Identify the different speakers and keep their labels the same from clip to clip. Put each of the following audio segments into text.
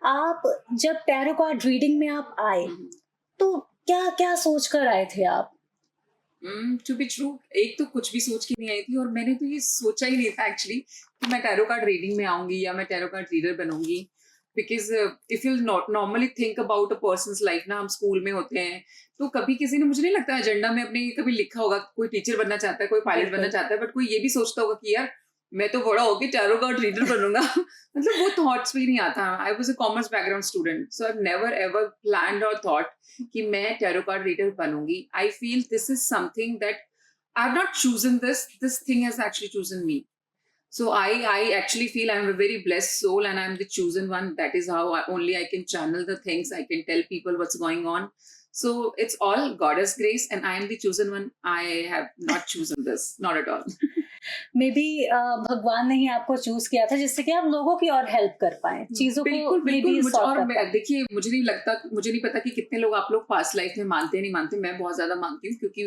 Speaker 1: आप जब tarot card reading में आप आए, तो क्या-क्या सोच कर आए थे आप?
Speaker 2: टू बी ट्रू, एक तो कुछ भी सोच के नहीं आई थी और मैंने तो ये सोचा ही नहीं था एक्चुअली कि मैं टैरो कार्ड रीडिंग में आऊंगी या मैं टैरो कार्ड रीडर बनूंगी। Because if you not normally think about a person's life ना, हम स्कूल में होते हैं तो कभी किसी ने, मुझे नहीं लगता एजेंडा में अपने कभी लिखा होगा कोई टीचर बनना चाहता है, कोई पायलट बनना
Speaker 1: बिल्कुल।
Speaker 2: चाहता है, बट कोई ये भी सोचता होगा कि यार मैं तो बड़ा होके टैरो कार्ड रीडर बनूंगा। मतलब वो थॉट्स भी नहीं आता। I was a commerce background student, so I never ever planned और थॉट कि मैं टैरो कार्ड रीडर बनूंगी। I feel this is something that I have not chosen this thing has actually chosen me. So I actually feel I'm a very blessed soul and I'm the chosen one. That is how only I can channel the things. I can tell people what's going on. So it's all God's grace and I am the chosen one. I have not chosen this, not at all.
Speaker 1: May be भगवान ने ही आपको choose किया था जिससे कि आप लोगों की और हेल्प कर पाएँ, चीज़ों को
Speaker 2: बिल्कुल,
Speaker 1: मे
Speaker 2: बिल्कुल।
Speaker 1: बी सॉल्व कर पाएँ।
Speaker 2: देखिए, मुझे नहीं लगता, मुझे नहीं पता कि कितने लोग, आप लोग पास्ट लाइफ में मानते हैं, नहीं मानते। मैं बहुत ज़्यादा मानती हूँ क्योंकि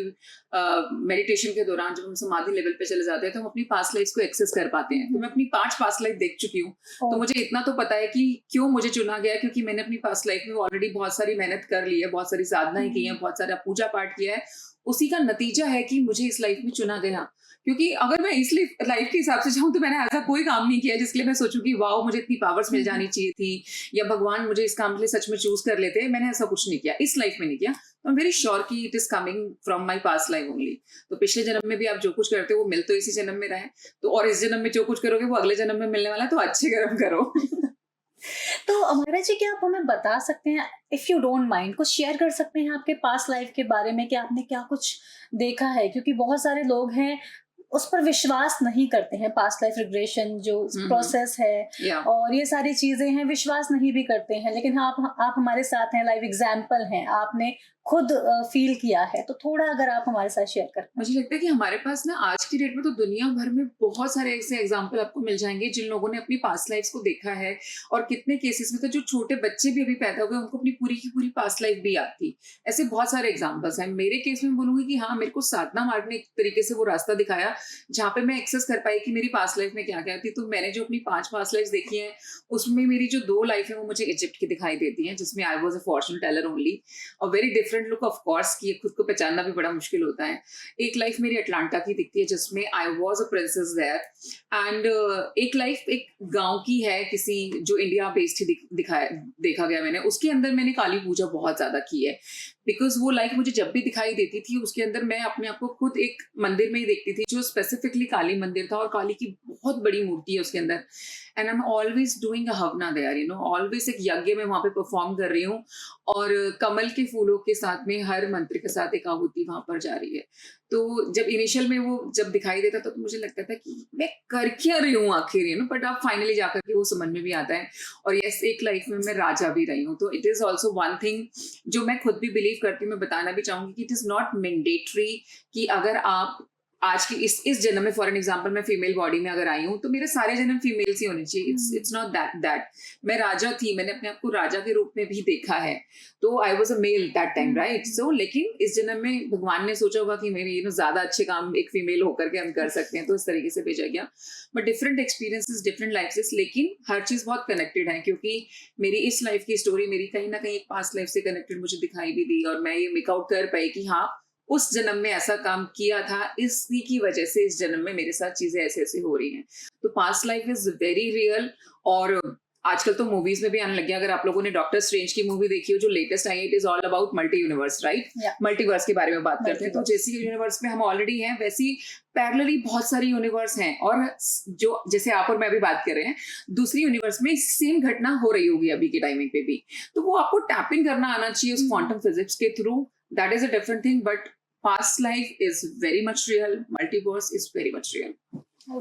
Speaker 2: मेडिटेशन के दौरान जब हम समाधि लेवल पे चले जाते हैं तो हम अपनी पास्ट लाइफ़्स को एक्सेस कर पाते हैं। तो मैं अपनी 5 पास्ट लाइफ़ देख चुकी हूँ। तो
Speaker 1: ओह!
Speaker 2: मुझे इतना तो पता है कि क्यों मुझे चुना गया है, क्योंकि मैंने अपनी पास्ट लाइफ में ऑलरेडी बहुत सारी मेहनत कर ली है, बहुत सारी साधनाएँ की हैं, बहुत सारा पूजा-पाठ किया है। उसी का नतीजा है कि मुझे इस लाइफ में चुना गया। क्योंकि अगर मैं इस लाइफ के हिसाब से जाऊँ तो मैंने ऐसा कोई काम नहीं किया जिसके लिए मैं सोचूँ कि वाओ मुझे इतनी पावर्स मिल जानी चाहिए थी या भगवान मुझे इस काम के लिए सच में चूज़ कर लेते। मैंने ऐसा कुछ नहीं किया, इस लाइफ में नहीं किया। तो आई एम वेरी श्योर कि it is coming from my past life only. तो पिछले जन्म में भी आप जो कुछ करते हो वो मिल तो इसी जन्म में रहा है। तो और इस जन्म में जो कुछ करोगे वो अगले जन्म में मिलने वाला है, तो अच्छे कर्म करो।
Speaker 1: तो अमारा जी, क्या आप हमें बता सकते हैं, इफ यू डोंट माइंड, कुछ शेयर कर सकते हैं आपके पास्ट लाइफ के बारे में कि आपने क्या कुछ देखा है? क्योंकि बहुत सारे लोग हैं उस पर विश्वास नहीं करते हैं, पास्ट लाइफ रिग्रेशन जो प्रोसेस है
Speaker 2: या
Speaker 1: और ये सारी चीजें हैं, विश्वास नहीं भी करते हैं, लेकिन आप हमारे साथ हैं, लाइव एग्जाम्पल हैं, आपने खुद फील किया है, तो थोड़ा अगर आप हमारे साथ शेयर कर पाएं।
Speaker 2: मुझे लगता है कि हमारे पास ना आज की डेट में तो दुनिया भर में बहुत सारे ऐसे एग्जाम्पल आपको मिल जाएंगे जिन लोगों ने अपनी पास्ट लाइफ को देखा है। और कितने केसेस में तो जो छोटे बच्चे भी अभी पैदा हुए उनको अपनी पूरी की पूरी पास्ट लाइफ भी याद थी। ऐसे बहुत सारे एग्जाम्पल्स हैं। मेरे केस में बोलूंगी कि हाँ, मेरे को साधना मार्ग ने एक तरीके से वो रास्ता दिखाया जहाँ पे मैं एक्सेस कर पाई कि मेरी पास्ट लाइफ में क्या क्या थी। तो मैंने जो अपनी 5 पास्ट लाइफ देखी है उसमें मेरी जो 2 लाइफ है वो मुझे इजिप्ट की दिखाई देती है, जिसमें I was a fortune teller only. और very different look of course की खुद को पहचानना भी बड़ा मुश्किल होता है। एक लाइफ मेरी अटलांटा की दिखती है जिसमें I was a princess there. And एक लाइफ एक गांव की है किसी, जो इंडिया बेस्ड ही दिखाया देखा गया मैंने। उसके अंदर मैंने काली पूजा बहुत ज्यादा की है। बिकॉज वो लाइफ मुझे जब भी दिखाई देती थी उसके अंदर मैं अपने आप को खुद एक मंदिर में ही देखती थी जो स्पेसिफिकली काली मंदिर था और काली की बहुत बड़ी मूर्ति है उसके अंदर। And I am always doing a havan there, you know, always एक यज्ञ में वहां पे परफॉर्म कर रही हूँ। और कमल के फूलों के साथ में हर मंत्र के साथ एक आहुति वहां पर जा रही है। तो जब इनिशियल में वो जब दिखाई देता तो मुझे लगता था कि मैं कर क्या रही हूँ आखिर, यू नो, बट अब फाइनली जाकर के वो समझ में भी आता है। और यस, एक लाइफ में मैं राजा भी रही हूँ। तो it is also one thing जो मैं खुद भी बिलीव करती हूँ। मैं बताना भी चाहूंगी कि इट इज नॉट मैंडेटरी कि अगर आप आज की इस जन्म में, फॉर एन एग्जाम्पल, मैं फीमेल बॉडी में अगर आई हूँ तो मेरे सारे जन्म फीमेल ही होने चाहिए। इट्स नॉट दैट मैं राजा थी, मैंने अपने आप को राजा के रूप में भी देखा है। तो I was a male that time, right? So लेकिन इस जन्म में भगवान ने सोचा होगा कि मेरे ज्यादा अच्छे काम एक फीमेल होकर के हम कर सकते हैं, तो इस तरीके से भेजा गया। But different experiences, different lifes, लेकिन हर चीज बहुत कनेक्टेड है क्योंकि मेरी इस लाइफ की स्टोरी मेरी कहीं ना कहीं एक पास्ट लाइफ से कनेक्टेड मुझे दिखाई भी दी। और मैं ये मेकआउट कर पाई कि हाँ, उस जन्म में ऐसा काम किया था, इसी की वजह से इस जन्म में मेरे साथ चीजें ऐसे ऐसे हो रही हैं। तो past life is very real. और आजकल तो मूवीज में भी आने लग गया। अगर आप लोगों ने डॉक्टर स्ट्रेंज की मूवी देखी हो जो लेटेस्ट आई है, it is all about multi universe, right? Multiverse के बारे में बात करते हैं। तो जैसी यूनिवर्स में हम ऑलरेडी हैं वैसी पैरेलली बहुत सारी यूनिवर्स हैं। और जो जैसे आप और मैं भी बात कर रहे हैं, दूसरी यूनिवर्स में सेम घटना हो रही होगी अभी के टाइमिंग पे भी। तो वो आपको टैपिंग करना आना चाहिए उस क्वांटम फिजिक्स के through. That is a different thing, but past life is very much real, multiverse is very much real.